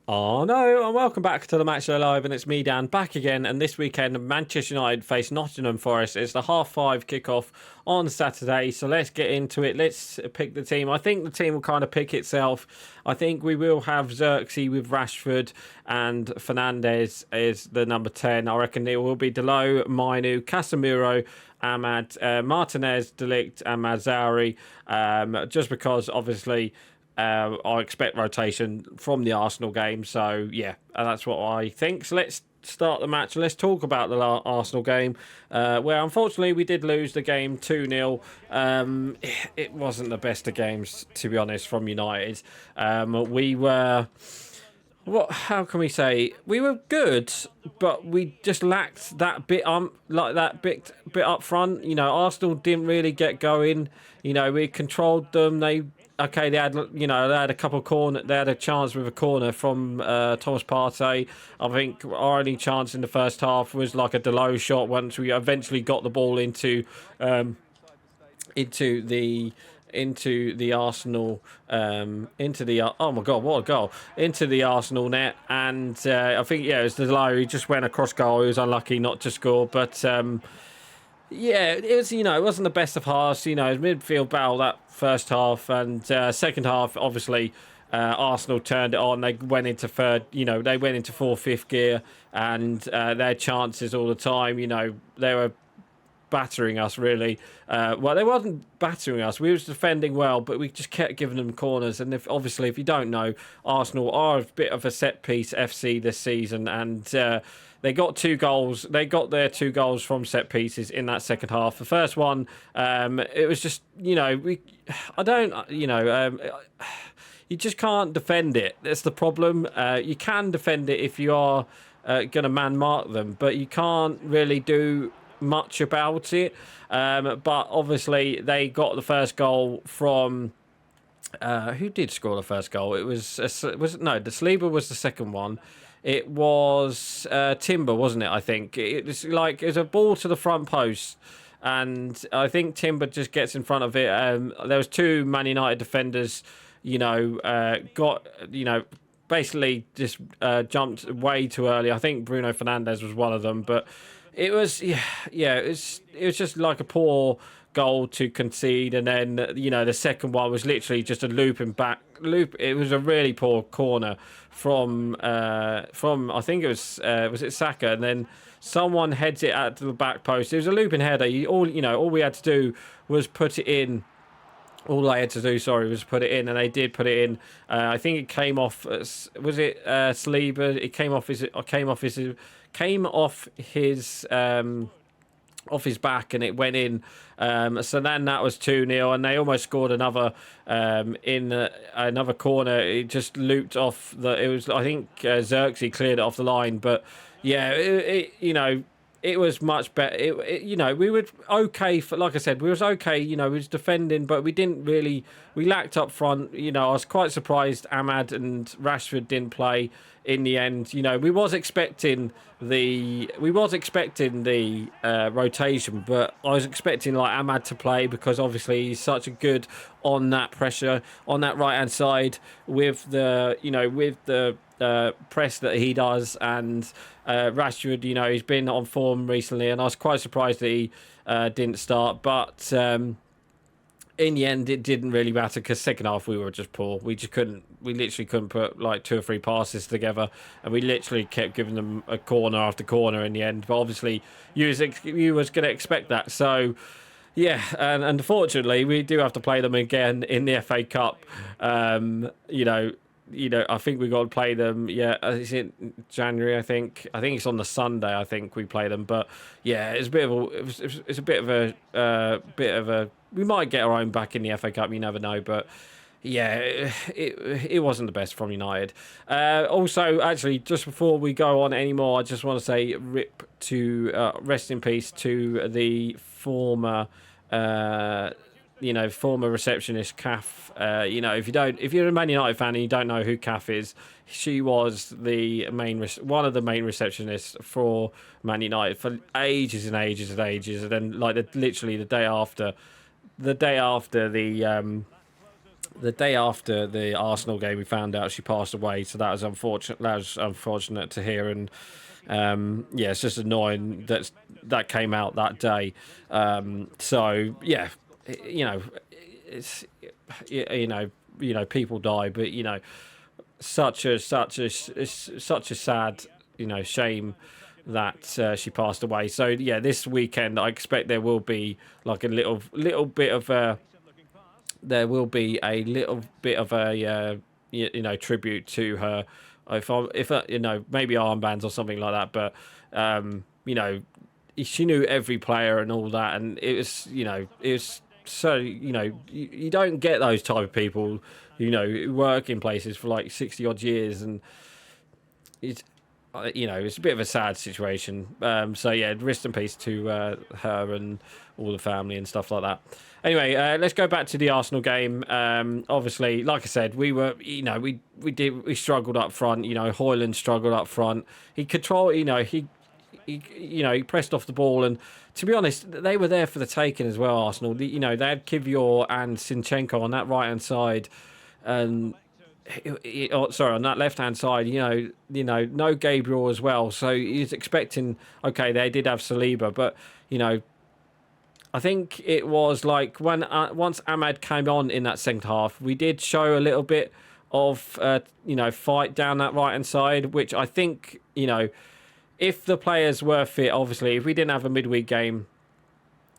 Oh no, and welcome back to the Match Show Live, and it's me, Dan, back again. And this weekend, Manchester United face Nottingham Forest. It's the 5:30 kickoff on Saturday, so let's get into it. Let's pick the team. I think the team will kind of pick itself. I think we will have Xerxes with Rashford, and Fernandez is the number 10. I reckon it will be Delo, Mainu, Casemiro, Ahmad, Martinez, De Ligt, and Mazzari, just because obviously I expect rotation from the Arsenal game. So, yeah, that's what I think. So let's start the match. Let's talk about the Arsenal game, where unfortunately we did lose the game 2-0. It wasn't the best of games, to be honest, from United. We were... How can we say? We were good, but we just lacked that bit bit up front. You know, Arsenal didn't really get going. You know, we controlled them. They had a couple of corner. They had a chance with a corner from Thomas Partey. I think our only chance in the first half was like a Delo shot. Once we eventually got the ball into the Arsenal oh my god, what a goal, into the Arsenal net. And I think it was Delo. He just went across goal. He was unlucky not to score, but it was, it wasn't the best of halves. It was midfield battle that first half, and second half obviously Arsenal turned it on. They went into they went into fifth gear, and their chances all the time. They were battering us, really. Well, they wasn't battering us. We was defending well, but we just kept giving them corners. And if you don't know, Arsenal are a bit of a set-piece FC this season, and they got 2 goals. They got their 2 goals from set pieces in that second half. The first one, it was just, you just can't defend it. That's the problem. You can defend it if you are going to man mark them, but you can't really do much about it. But obviously they got the first goal from who did score the first goal? It was De Saliba was the second one. It was Timber, wasn't it? I think it was a ball to the front post, and I think Timber just gets in front of it. There was 2 Man United defenders, basically just jumped way too early. I think Bruno Fernandes was one of them, but it was it was just like a poor goal to concede. And then the second one was literally just a loop. It was a really poor corner from I think it was it Saka, and then someone heads it out to the back post. It was a looping header. All we had to do was put it in. All I had to do, was put it in, and they did put it in. I think it came off. Was it Saliba? It came off his back, and it went in. So then that was 2-0, and they almost scored another in another corner. It just looped off I think Xerxes cleared it off the line, but yeah, it was much better. We were okay like I said, we was okay. We was defending, but we lacked up front. I was quite surprised Ahmad and Rashford didn't play in the end. We was expecting the rotation, but I was expecting Ahmad to play, because obviously he's such a good on that pressure on that right hand side with the press that he does. And Rashford, he's been on form recently, and I was quite surprised that he didn't start. But in the end, it didn't really matter, because second half we were just poor. We literally couldn't put 2 or 3 passes together, and we literally kept giving them a corner after corner in the end. But obviously, you was going to expect that. So yeah, and unfortunately, we do have to play them again in the FA Cup. I think we got to play them. Yeah, it's in January. I think it's on the Sunday. I think we play them. But yeah, it's a bit of a. We might get our own back in the FA Cup. You never know. But yeah, it wasn't the best from United. Also, actually, just before we go on anymore, I just want to say rest in peace to the former. Former receptionist Kath. If you're a Man United fan and you don't know who Kath is, she was one of the main receptionists for Man United for ages and ages and ages. And then literally the day after the the day after the Arsenal game, we found out she passed away. So that was unfortunate. That was unfortunate to hear, and yeah, it's just annoying that came out that day. So yeah, you know, it's people die, but such a sad shame that she passed away. So yeah, this weekend I expect there will be like a little bit of a tribute to her. If maybe armbands or something like that, but she knew every player and all that, and it was so you don't get those type of people who work in places for like 60 odd years, and it's it's a bit of a sad situation. So yeah, rest in peace to her and all the family and stuff like that. Anyway, let's go back to the Arsenal game. Obviously, like I said, we were, we struggled up front. Højlund struggled up front. He controlled, he pressed off the ball, and to be honest, they were there for the taking as well. Arsenal, they had Kivior and Sinchenko on that right hand side, and on that left hand side, no Gabriel as well. So he's expecting. Okay, they did have Saliba, but I think it was like when once Ahmad came on in that second half, we did show a little bit of fight down that right hand side, which I think if the players were fit, obviously if we didn't have a midweek game.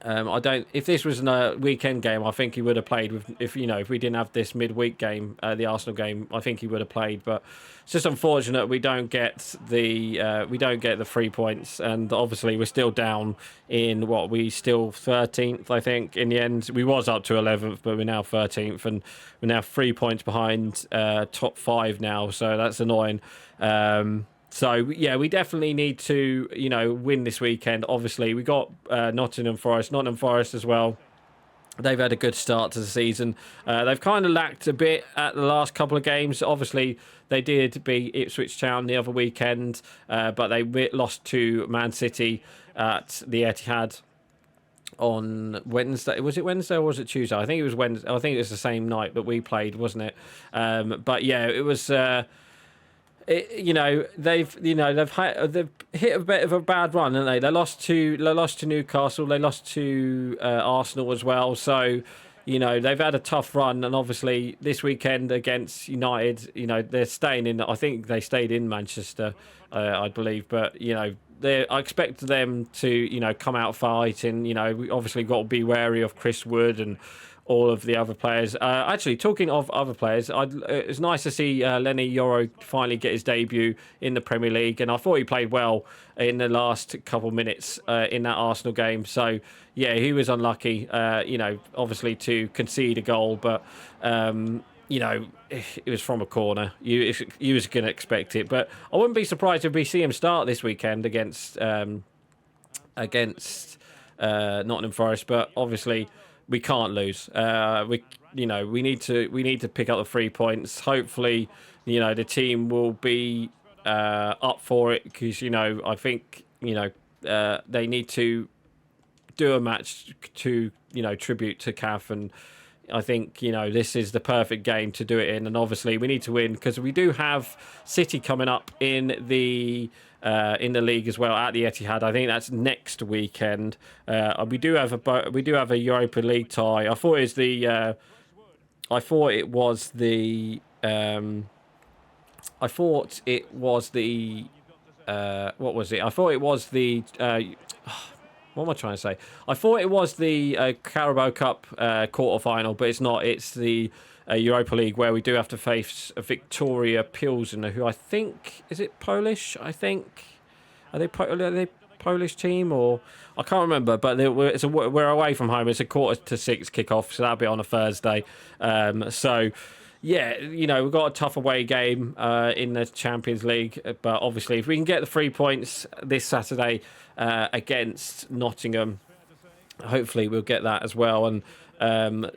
If this was a weekend game, I think he would have played. If we didn't have this midweek game, the Arsenal game, I think he would have played. But it's just unfortunate we don't get the 3 points, and obviously we're still down in we still 13th. I think in the end we was up to 11th, but we're now 13th, and we're now 3 points behind top 5 now. So that's annoying. So, yeah, we definitely need to, win this weekend. Obviously, we got Nottingham Forest as well. They've had a good start to the season. They've kind of lacked a bit at the last couple of games. Obviously, they did beat Ipswich Town the other weekend, but they lost to Man City at the Etihad on Wednesday. Was it Wednesday or was it Tuesday? I think it was Wednesday. I think it was the same night that we played, wasn't it? But, yeah, it was... they've hit a bit of a bad run, haven't they? They lost to Newcastle, they lost to Arsenal as well. So, they've had a tough run, and obviously this weekend against United, they're staying in. I think they stayed in Manchester, I believe, but I expect them to come out fighting. We obviously got to be wary of Chris Wood and all of the other players. Actually, talking of other players, it's nice to see Lenny Yoro finally get his debut in the Premier League, and I thought he played well in the last couple minutes in that Arsenal game. So, yeah, he was unlucky, obviously to concede a goal, but, it was from a corner. You was going to expect it, but I wouldn't be surprised if we see him start this weekend against Nottingham Forest, but obviously we can't lose. We need to pick up the 3 points. Hopefully, the team will be up for it, because I think they need to do a match to tribute to CAF, and I think this is the perfect game to do it in. And obviously we need to win, because we do have City coming up in the league as well at the Etihad. I think that's next weekend. We do have a Europa League tie. I thought it was the what was it? I thought it was the what am I trying to say? I thought it was the Carabao Cup quarter-final, but it's not. It's the Europa League, where we do have to face Victoria Pilsen, who I think... Is it Polish? I think... Are they Polish team? Or I can't remember, but we're away from home. It's a 5:45 kickoff, so that'll be on a Thursday. So... Yeah, we've got a tough away game in the Champions League, but obviously if we can get the 3 points this Saturday against Nottingham, hopefully we'll get that as well. And There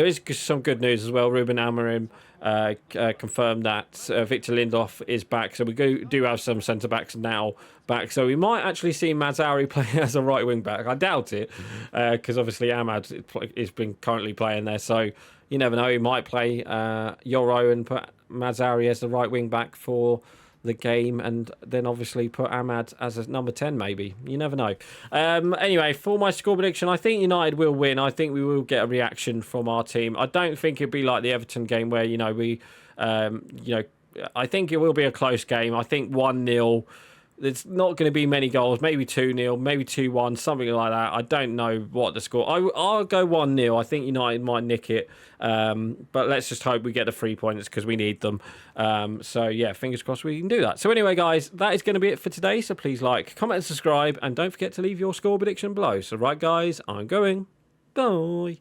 is some good news as well. Ruben Amorim confirmed that Victor Lindelof is back, so we do have some centre backs now back. So we might actually see Mazzari play as a right wing back. I doubt it, because obviously Ahmad is been currently playing there. So you never know. He might play Yoro and put Mazzari as the right wing back for the game, and then obviously put Ahmad as a number 10 maybe. You never know. Anyway, for my score prediction, I think United will win. I think we will get a reaction from our team. I don't think it'll be like the Everton game where, I think it will be a close game. I think 1-0. There's not going to be many goals, maybe 2-0, maybe 2-1, something like that. I don't know what the score. I'll go 1-0. I think United might nick it. But let's just hope we get the 3 points because we need them. So, yeah, fingers crossed we can do that. So, anyway, guys, that is going to be it for today. So, please like, comment, and subscribe. And don't forget to leave your score prediction below. So, right, guys, I'm going. Bye.